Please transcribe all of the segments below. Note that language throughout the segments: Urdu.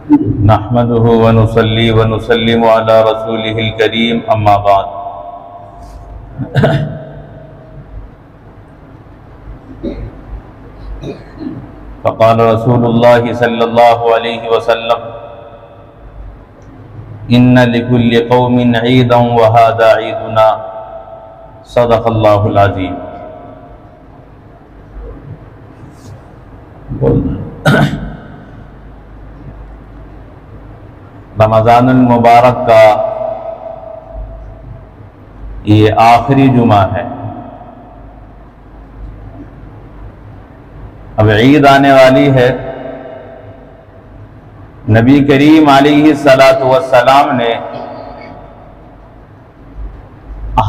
نحمده ونصلي ونسلم على رسوله الكريم اما بعد فقال رسول الله صلى الله عليه وسلم ان لكل قوم عيدا وهذا عيدنا صدق الله العظيم. رمضان المبارک کا یہ آخری جمعہ ہے. اب عید آنے والی ہے. نبی کریم علیہ الصلاۃ والسلام نے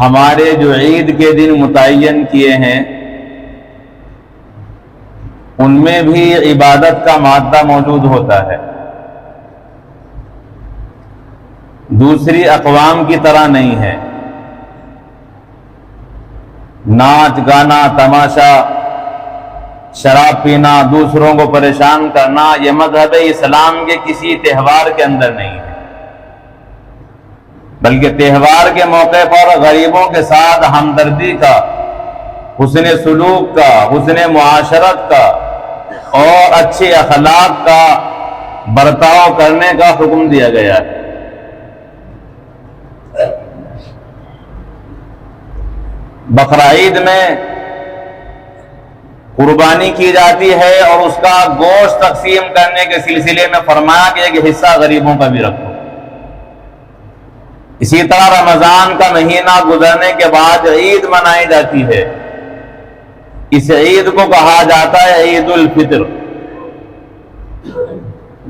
ہمارے جو عید کے دن متعین کیے ہیں ان میں بھی عبادت کا مادہ موجود ہوتا ہے. دوسری اقوام کی طرح نہیں ہے. ناچ گانا تماشا شراب پینا دوسروں کو پریشان کرنا یہ مذہب اسلام کے کسی تہوار کے اندر نہیں ہے، بلکہ تہوار کے موقع پر غریبوں کے ساتھ ہمدردی کا، حسن سلوک کا، حسن معاشرت کا اور اچھے اخلاق کا برتاؤ کرنے کا حکم دیا گیا ہے. بقرعید میں قربانی کی جاتی ہے اور اس کا گوشت تقسیم کرنے کے سلسلے میں فرمایا کہ ایک حصہ غریبوں کا بھی رکھو. اسی طرح رمضان کا مہینہ گزرنے کے بعد عید منائی جاتی ہے. اس عید کو کہا جاتا ہے عید الفطر.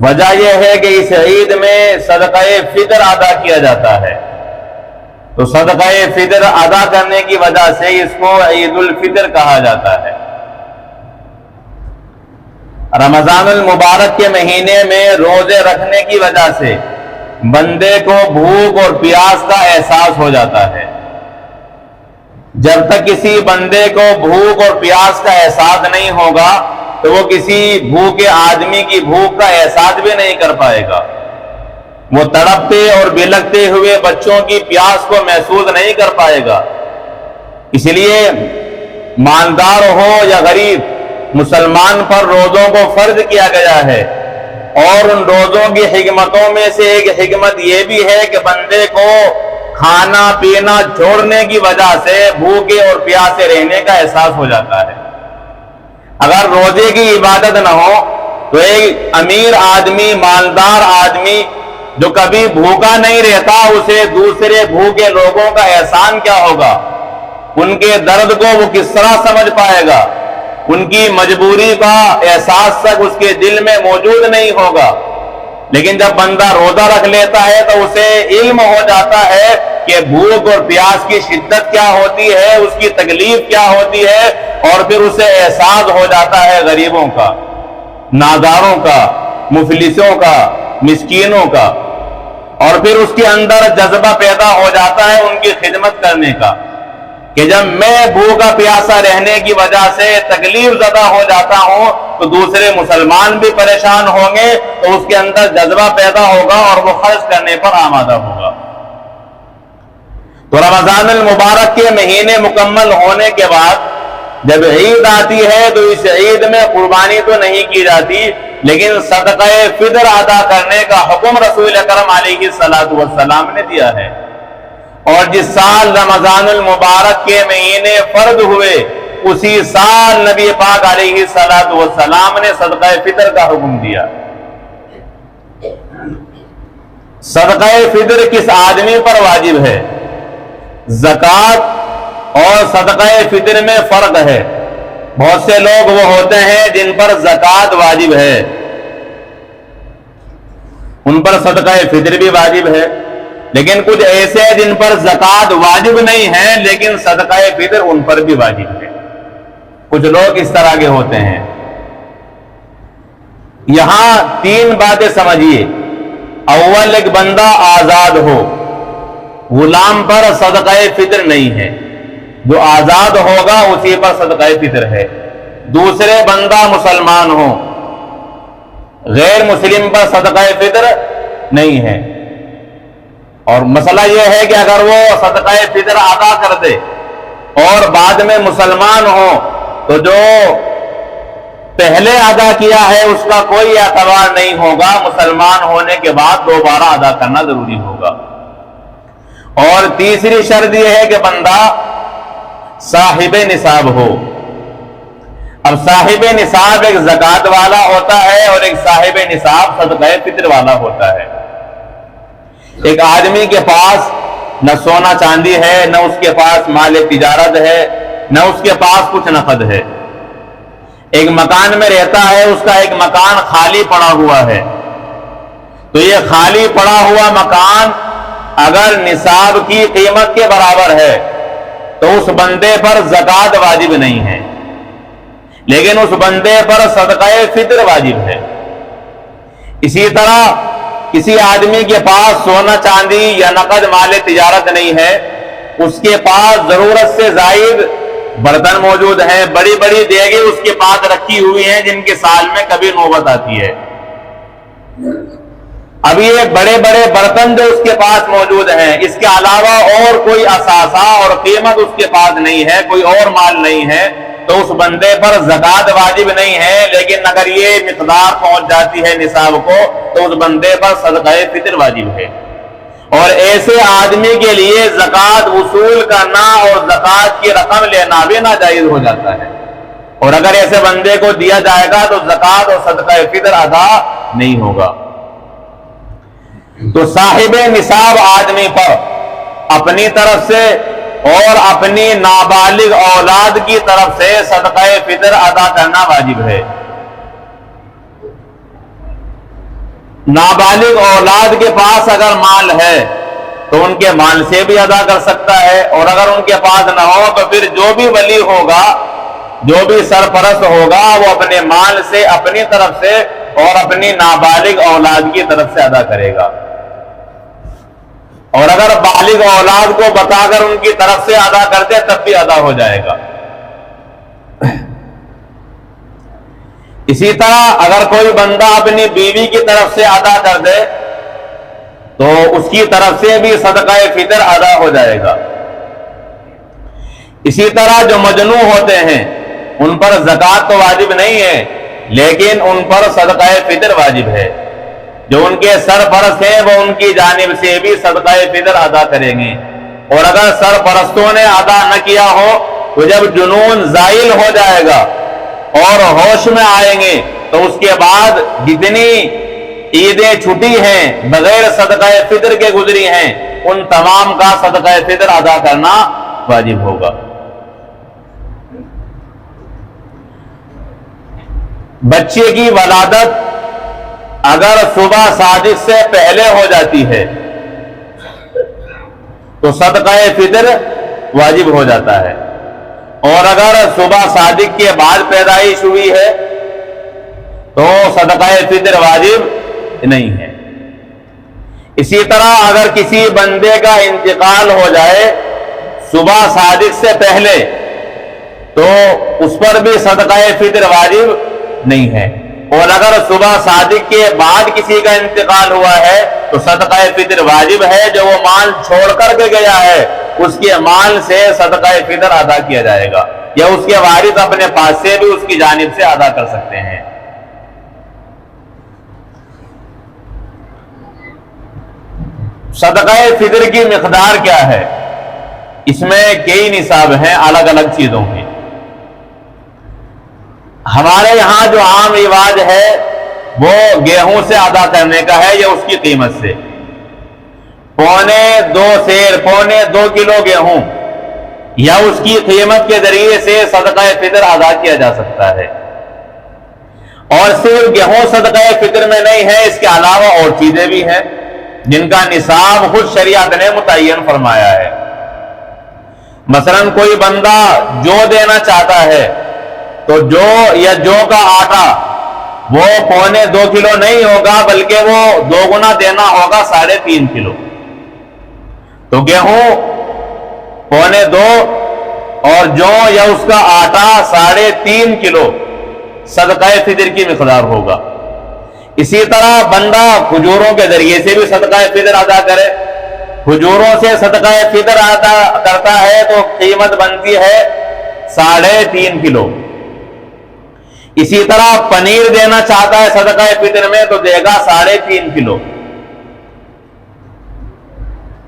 وجہ یہ ہے کہ اس عید میں صدقہ فطر ادا کیا جاتا ہے، تو صدقہ فطر ادا کرنے کی وجہ سے اس کو عید الفطر کہا جاتا ہے. رمضان المبارک کے مہینے میں روزے رکھنے کی وجہ سے بندے کو بھوک اور پیاس کا احساس ہو جاتا ہے. جب تک کسی بندے کو بھوک اور پیاس کا احساس نہیں ہوگا تو وہ کسی بھوکے آدمی کی بھوک کا احساس بھی نہیں کر پائے گا. وہ تڑپتے اور بلکتے ہوئے بچوں کی پیاس کو محسوس نہیں کر پائے گا. اس لیے مالدار ہو یا غریب مسلمان پر روزوں کو فرض کیا گیا ہے. اور ان روزوں کی حکمتوں میں سے ایک حکمت یہ بھی ہے کہ بندے کو کھانا پینا چھوڑنے کی وجہ سے بھوکے اور پیاسے رہنے کا احساس ہو جاتا ہے. اگر روزے کی عبادت نہ ہو تو ایک امیر آدمی، مالدار آدمی جو کبھی بھوکا نہیں رہتا، اسے دوسرے بھوکے لوگوں کا احسان کیا ہوگا، ان کے درد کو وہ کس طرح سمجھ پائے گا، ان کی مجبوری کا احساس تک اس کے دل میں موجود نہیں ہوگا. لیکن جب بندہ روزہ رکھ لیتا ہے تو اسے علم ہو جاتا ہے کہ بھوک اور پیاس کی شدت کیا ہوتی ہے، اس کی تکلیف کیا ہوتی ہے، اور پھر اسے احساس ہو جاتا ہے غریبوں کا، ناداروں کا، مفلسوں کا، مسکینوں کا، اور پھر اس کے اندر جذبہ پیدا ہو جاتا ہے ان کی خدمت کرنے کا کہ جب میں بھوکا پیاسا رہنے کی وجہ سے تکلیف زدہ ہو جاتا ہوں تو دوسرے مسلمان بھی پریشان ہوں گے، تو اس کے اندر جذبہ پیدا ہوگا اور وہ خرچ کرنے پر آمادہ ہوگا. تو رمضان المبارک کے مہینے مکمل ہونے کے بعد جب عید آتی ہے تو اس عید میں قربانی تو نہیں کی جاتی، لیکن صدقہ فطر ادا کرنے کا حکم رسول اکرم علیہ الصلاۃ والسلام نے دیا ہے. اور جس سال رمضان المبارک کے مہینے فرض ہوئے اسی سال نبی پاک علیہ الصلاۃ والسلام نے صدقہ فطر کا حکم دیا. صدقہ فطر کس آدمی پر واجب ہے؟ زکوٰۃ اور صدقہ فطر میں فرق ہے. بہت سے لوگ وہ ہوتے ہیں جن پر زکوٰۃ واجب ہے، ان پر صدقہ فطر بھی واجب ہے، لیکن کچھ ایسے جن پر زکوٰۃ واجب نہیں ہے لیکن صدقہ فطر ان پر بھی واجب ہے. کچھ لوگ اس طرح کے ہوتے ہیں. یہاں تین باتیں سمجھیے. اول، ایک بندہ آزاد ہو، غلام پر صدقہ فطر نہیں ہے، جو آزاد ہوگا اسی پر صدقہ فطر ہے. دوسرے، بندہ مسلمان ہو، غیر مسلم پر صدقہ فطر نہیں ہے۔ اور مسئلہ یہ ہے کہ اگر وہ صدقہ فطر ادا کر دے اور بعد میں مسلمان ہو تو جو پہلے ادا کیا ہے اس کا کوئی اعتبار نہیں ہوگا، مسلمان ہونے کے بعد دوبارہ ادا کرنا ضروری ہوگا۔ اور تیسری شرط یہ ہے کہ بندہ صاحب نصاب ہو۔ اب صاحب نصاب ایک زکوٰۃ والا ہوتا ہے اور ایک صاحب نصاب صدقہ فطر والا ہوتا ہے۔ ایک آدمی کے پاس نہ سونا چاندی ہے، نہ اس کے پاس مال تجارت ہے، نہ اس کے پاس کچھ نقد ہے، ایک مکان میں رہتا ہے، اس کا ایک مکان خالی پڑا ہوا ہے، تو یہ خالی پڑا ہوا مکان اگر نصاب کی قیمت کے برابر ہے تو اس بندے پر زکوٰۃ واجب نہیں ہے، لیکن اس بندے پر صدقہ فطر واجب ہے۔ اسی طرح کسی آدمی کے پاس سونا چاندی یا نقد مال تجارت نہیں ہے، اس کے پاس ضرورت سے زائد برتن موجود ہیں، بڑی بڑی دیگیں اس کے پاس رکھی ہوئی ہیں جن کے سال میں کبھی نوبت آتی ہے۔ اب یہ بڑے بڑے برتن جو اس کے پاس موجود ہیں، اس کے علاوہ اور کوئی اثاثہ اور قیمت اس کے پاس نہیں ہے، کوئی اور مال نہیں ہے، تو اس بندے پر زکوٰۃ واجب نہیں ہے، لیکن اگر یہ مقدار پہنچ جاتی ہے نصاب کو تو اس بندے پر صدقہ فطر واجب ہے۔ اور ایسے آدمی کے لیے زکوٰۃ وصول کرنا اور زکوٰۃ کی رقم لینا بھی ناجائز ہو جاتا ہے، اور اگر ایسے بندے کو دیا جائے گا تو زکوٰۃ اور صدقہ فطر ادا نہیں ہوگا۔ تو صاحب نصاب آدمی پر اپنی طرف سے اور اپنی نابالغ اولاد کی طرف سے صدقہ فطر ادا کرنا واجب ہے۔ نابالغ اولاد کے پاس اگر مال ہے تو ان کے مال سے بھی ادا کر سکتا ہے، اور اگر ان کے پاس نہ ہو تو پھر جو بھی ولی ہوگا، جو بھی سرپرست ہوگا، وہ اپنے مال سے اپنی طرف سے اور اپنی نابالغ اولاد کی طرف سے ادا کرے گا، اور اگر بالغ اولاد کو بتا کر ان کی طرف سے ادا کرتے تب بھی ادا ہو جائے گا۔ اسی طرح اگر کوئی بندہ اپنی بیوی کی طرف سے ادا کر دے تو اس کی طرف سے بھی صدقہ فطر ادا ہو جائے گا۔ اسی طرح جو مجنون ہوتے ہیں ان پر زکوٰۃ تو واجب نہیں ہے، لیکن ان پر صدقہ فطر واجب ہے۔ جو ان کے سرپرست ہیں وہ ان کی جانب سے بھی صدقہ فطر ادا کریں گے، اور اگر سرپرستوں نے ادا نہ کیا ہو تو جب جنون زائل ہو جائے گا اور ہوش میں آئیں گے تو اس کے بعد جتنی عیدیں چھٹی ہیں بغیر صدقہ فطر کے گزری ہیں ان تمام کا صدقہ فطر ادا کرنا واجب ہوگا۔ بچے کی ولادت اگر صبح صادق سے پہلے ہو جاتی ہے تو صدقہ فطر واجب ہو جاتا ہے، اور اگر صبح صادق کے بعد پیدائش ہوئی ہے تو صدقہ فطر واجب نہیں ہے۔ اسی طرح اگر کسی بندے کا انتقال ہو جائے صبح صادق سے پہلے تو اس پر بھی صدقہ فطر واجب نہیں ہے، اور اگر صبح صادق کے بعد کسی کا انتقال ہوا ہے تو صدقہ فطر واجب ہے۔ جو وہ مال چھوڑ کر کے گیا ہے اس کے مال سے صدقہ فطر ادا کیا جائے گا، یا اس کے وارث اپنے پاس سے بھی اس کی جانب سے ادا کر سکتے ہیں۔ صدقہ فطر کی مقدار کیا ہے؟ اس میں کئی نصاب ہیں الگ الگ چیزوں کے۔ ہمارے یہاں جو عام رواج ہے وہ گیہوں سے ادا کرنے کا ہے، یا اس کی قیمت سے۔ 2.25 سیر 2.25 کلو گیہوں یا اس کی قیمت کے ذریعے سے صدقہ فطر ادا کیا جا سکتا ہے۔ اور صرف گیہوں صدقہ فطر میں نہیں ہے، اس کے علاوہ اور چیزیں بھی ہیں جن کا نصاب خود شریعت نے متعین فرمایا ہے۔ مثلا کوئی بندہ جو دینا چاہتا ہے تو جو یا جو کا آٹا وہ 2.25 کلو نہیں ہوگا بلکہ وہ 2 گنا دینا ہوگا 3.5 کلو۔ تو گیہوں 2.25 اور جو یا اس کا آٹا 3.5 کلو صدقہ فطر کی مقدار ہوگا۔ اسی طرح بندہ کھجوروں کے ذریعے سے بھی صدقہ فطر ادا کرے، کھجوروں سے صدقہ فطر ادا کرتا ہے تو قیمت بنتی ہے 3.5 کلو۔ اسی طرح پنیر دینا چاہتا ہے صدقہ فطر میں تو دے گا 3.5 کلو۔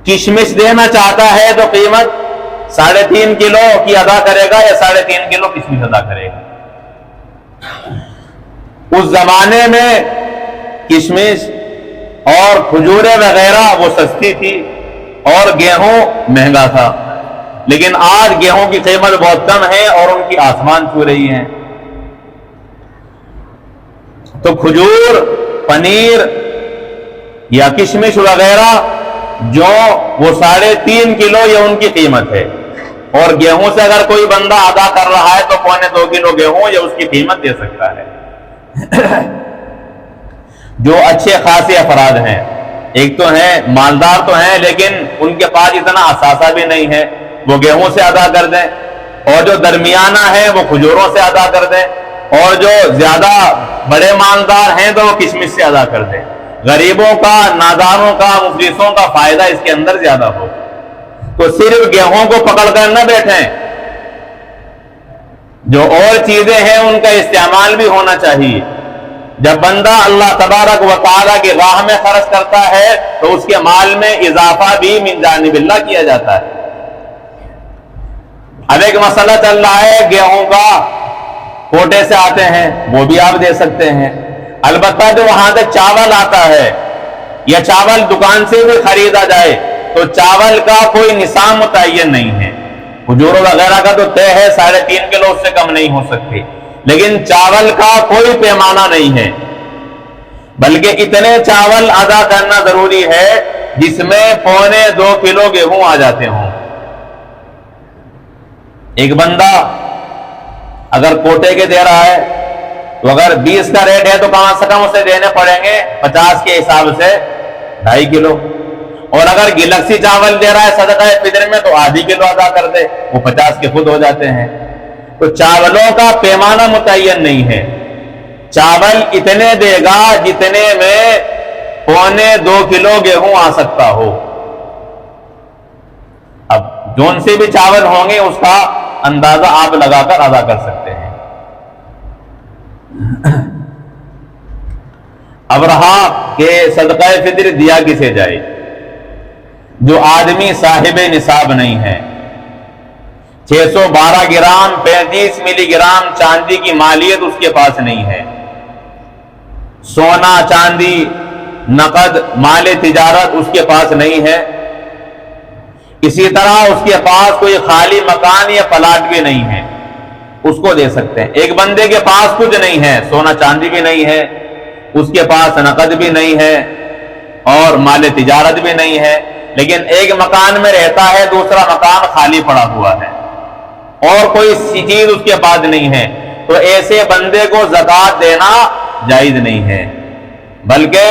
کشمش دینا چاہتا ہے تو قیمت 3.5 کلو کی ادا کرے گا یا 3.5 کلو کشمش ادا کرے گا۔ اس زمانے میں کشمش اور کھجورے وغیرہ وہ سستی تھی اور گیہوں مہنگا تھا، لیکن آج گیہوں کی قیمت بہت کم ہے اور ان کی آسمان چھو رہی ہے۔ تو کھجور، پنیر یا کشمش وغیرہ جو وہ 3.5 کلو یہ ان کی قیمت ہے، اور گیہوں سے اگر کوئی بندہ ادا کر رہا ہے تو 2.25 کلو گیہوں یہ اس کی قیمت دے سکتا ہے۔ جو اچھے خاصے افراد ہیں، ایک تو ہیں مالدار تو ہیں لیکن ان کے پاس اتنا اثاثہ بھی نہیں ہے، وہ گیہوں سے ادا کر دیں، اور جو درمیانہ ہے وہ کھجوروں سے ادا کر دیں، اور جو زیادہ بڑے مالدار ہیں تو وہ کشمش سے ادا کر دیں۔ غریبوں کا، ناداروں کا، مفلسوں کا فائدہ اس کے اندر زیادہ ہو۔ تو صرف گیہوں کو پکڑ کر نہ بیٹھیں، جو اور چیزیں ہیں ان کا استعمال بھی ہونا چاہیے۔ جب بندہ اللہ تبارک و تعالیٰ کی راہ میں خرچ کرتا ہے تو اس کے مال میں اضافہ بھی من جانب اللہ کیا جاتا ہے۔ اب ایک مسئلہ چل رہا ہے گیہوں کا، کوٹے سے آتے ہیں وہ بھی آپ دے سکتے ہیں، البتہ جو وہاں سے چاول آتا ہے یا چاول دکان سے بھی خریدا جائے تو چاول کا کوئی نصاب متعین نہیں ہے۔ کھجور وغیرہ کا تو طے ہے 3.5 کلو، اس سے کم نہیں ہو سکتی، لیکن چاول کا کوئی پیمانہ نہیں ہے، بلکہ اتنے چاول ادا کرنا ضروری ہے جس میں 2.25 کلو گیہوں آ جاتے ہوں۔ ایک بندہ اگر کوٹے کے دے رہا ہے تو اگر 20 کا ریٹ ہے تو کم سے کم اسے دینے پڑیں گے 50 کے حساب سے 2.5 کلو، اور اگر گلکسی چاول دے رہا ہے صدقہ فطر میں تو ½ کلو ادا کر دے، وہ 50 کے خود ہو جاتے ہیں۔ تو چاولوں کا پیمانہ متعین نہیں ہے، چاول اتنے دے گا جتنے میں 2.25 کلو گیہوں آ سکتا ہو۔ اب جون سے بھی چاول ہوں گے اس کا اندازہ آپ لگا کر ادا کر سکتے ہیں۔ اب رہا کہ صدقہ فطر دیا کسے جائے، جو آدمی صاحب نصاب نہیں ہے، 612 گرام 35 ملی گرام چاندی کی مالیت اس کے پاس نہیں ہے، سونا چاندی نقد مال تجارت اس کے پاس نہیں ہے، اسی طرح اس کے پاس کوئی خالی مکان یا پلاٹ بھی نہیں ہے، اس کو دے سکتے ہیں۔ ایک بندے کے پاس کچھ نہیں ہے، سونا چاندی بھی نہیں ہے، اس کے پاس نقد بھی نہیں ہے اور مال تجارت بھی نہیں ہے، لیکن ایک مکان میں رہتا ہے، دوسرا مکان خالی پڑا ہوا ہے اور کوئی چیز اس کے پاس نہیں ہے، تو ایسے بندے کو زکوٰۃ دینا جائز نہیں ہے، بلکہ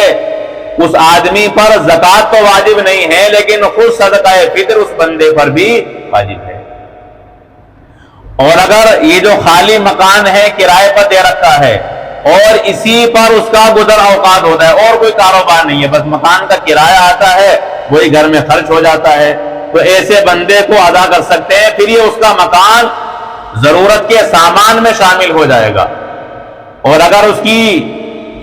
اس آدمی پر زکوٰۃ تو واجب نہیں ہے لیکن خود صدقہ فطر اس بندے پر بھی واجب ہے۔ اور اگر یہ جو خالی مکان ہے کرائے پر دے رکھا ہے اور اسی پر اس کا گزر اوقات ہوتا ہے اور کوئی کاروبار نہیں ہے، بس مکان کا کرایہ آتا ہے وہی گھر میں خرچ ہو جاتا ہے، تو ایسے بندے کو ادا کر سکتے ہیں، پھر یہ اس کا مکان ضرورت کے سامان میں شامل ہو جائے گا۔ اور اگر اس کی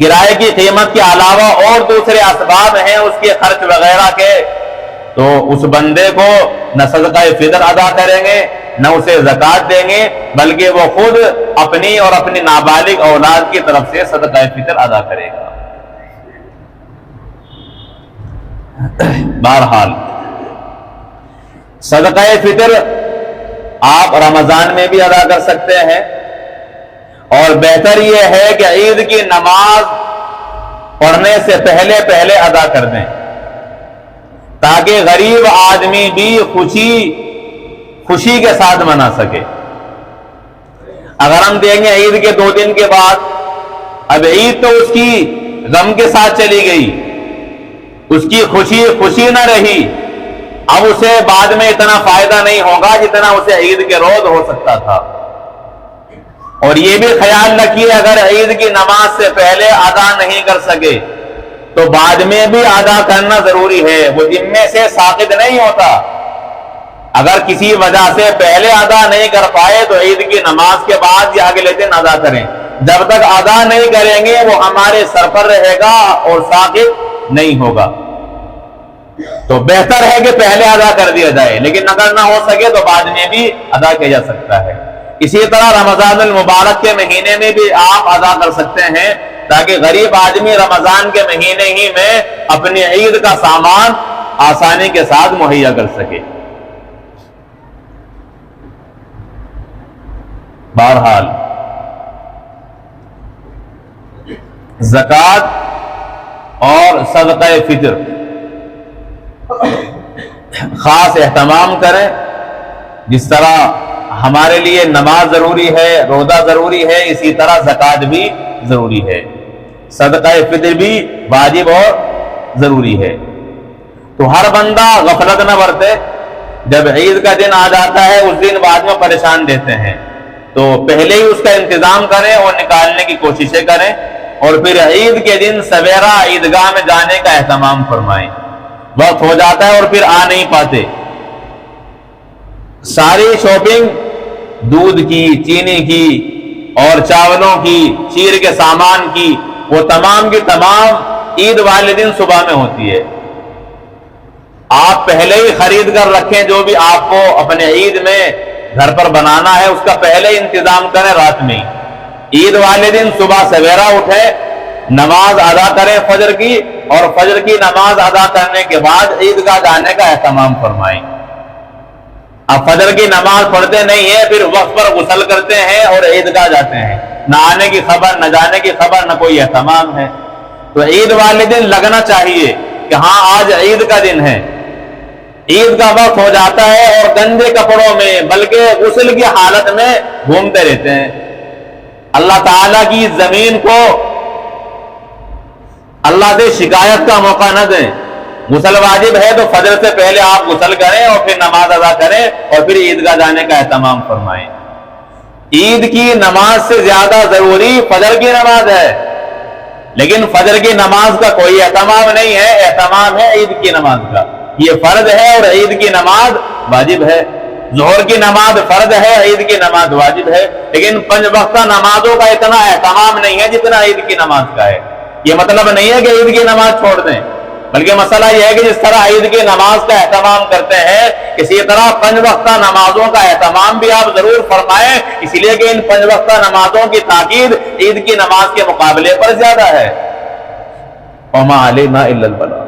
کرائے کی قیمت کے علاوہ اور دوسرے اسباب ہیں اس کے خرچ وغیرہ کے، تو اس بندے کو نہ صدقہ فطر ادا کریں گے نہ اسے زکوٰۃ دیں گے، بلکہ وہ خود اپنی اور اپنی نابالغ اولاد کی طرف سے صدقہ فطر ادا کرے گا۔ بہرحال صدقہ فطر آپ رمضان میں بھی ادا کر سکتے ہیں، اور بہتر یہ ہے کہ عید کی نماز پڑھنے سے پہلے ادا کر دیں، تاکہ غریب آدمی بھی خوشی کے ساتھ منا سکے۔ اگر ہم دیں گے عید کے 2 دن کے بعد، اب عید تو اس کی غم کے ساتھ چلی گئی، اس کی خوشی نہ رہی، اب اسے بعد میں اتنا فائدہ نہیں ہوگا جتنا اسے عید کے روز ہو سکتا تھا۔ اور یہ بھی خیال رکھیے اگر عید کی نماز سے پہلے ادا نہیں کر سکے تو بعد میں بھی ادا کرنا ضروری ہے، وہ ذمے سے ساقط نہیں ہوتا۔ اگر کسی وجہ سے پہلے ادا نہیں کر پائے تو عید کی نماز کے بعد یا اگلے دن ادا کریں، جب تک ادا نہیں کریں گے وہ ہمارے سر پر رہے گا اور ساقط نہیں ہوگا۔ تو بہتر ہے کہ پہلے ادا کر دیا جائے، لیکن اگر نہ ہو سکے تو بعد میں بھی ادا کیا جا سکتا ہے۔ اسی طرح رمضان المبارک کے مہینے میں بھی آپ ادا کر سکتے ہیں تاکہ غریب آدمی رمضان کے مہینے ہی میں اپنی عید کا سامان آسانی کے ساتھ مہیا کر سکے۔ بہرحال زکوٰۃ اور صدقہ فطر خاص اہتمام کریں، جس طرح ہمارے لیے نماز ضروری ہے، روزہ ضروری ہے، اسی طرح زکوٰۃ بھی ضروری ہے، صدقہ فطر بھی واجب اور ضروری ہے۔ تو ہر بندہ غفلت نہ برتے، جب عید کا دن آ جاتا ہے اس دن بعد میں پریشان دیتے ہیں، تو پہلے ہی اس کا انتظام کریں اور نکالنے کی کوششیں کریں، اور پھر عید کے دن سویرا عیدگاہ میں جانے کا اہتمام فرمائیں۔ وقت ہو جاتا ہے اور پھر آ نہیں پاتے، ساری شاپنگ دودھ کی، چینی کی اور چاولوں کی، شیر کے سامان کی، وہ تمام کی تمام عید والے دن صبح میں ہوتی ہے۔ آپ پہلے ہی خرید کر رکھیں، جو بھی آپ کو اپنے عید میں گھر پر بنانا ہے اس کا پہلے انتظام کریں رات میں۔ عید والے دن صبح سویرا اٹھیں، نماز ادا کریں فجر کی، اور فجر کی نماز ادا کرنے کے بعد عیدگاہ جانے کا اہتمام فرمائیں۔ اب فجر کی نماز پڑھتے نہیں ہیں، پھر وقت پر غسل کرتے ہیں اور عیدگاہ جاتے ہیں، نہ آنے کی خبر، نہ جانے کی خبر، نہ کوئی اہتمام ہے۔ تو عید والے دن لگنا چاہیے کہ ہاں آج عید کا دن ہے، عید کا وقت ہو جاتا ہے اور گندے کپڑوں میں بلکہ غسل کی حالت میں گھومتے رہتے ہیں۔ اللہ تعالیٰ کی زمین کو اللہ سے شکایت کا موقع نہ دیں۔ غسل واجب ہے تو فجر سے پہلے آپ غسل کریں اور پھر نماز ادا کریں اور پھر عیدگاہ جانے کا اہتمام فرمائیں۔ عید کی نماز سے زیادہ ضروری فجر کی نماز ہے، لیکن فجر کی نماز کا کوئی اہتمام نہیں ہے، اہتمام ہے عید کی نماز کا۔ یہ فرض ہے اور عید کی نماز واجب ہے۔ ظہر کی نماز فرض ہے، عید کی نماز واجب ہے، لیکن 5 وقتہ نمازوں کا اتنا اہتمام نہیں ہے جتنا عید کی نماز کا ہے۔ یہ مطلب نہیں ہے کہ عید کی نماز چھوڑ دیں، بلکہ مسئلہ یہ ہے کہ جس طرح عید کی نماز کا اہتمام کرتے ہیں اسی طرح 5 وقتہ نمازوں کا اہتمام بھی آپ ضرور فرمائیں، اس لیے کہ ان 5 وقتہ نمازوں کی تاکید عید کی نماز کے مقابلے پر زیادہ ہے۔ وما علینا الا البلاغ۔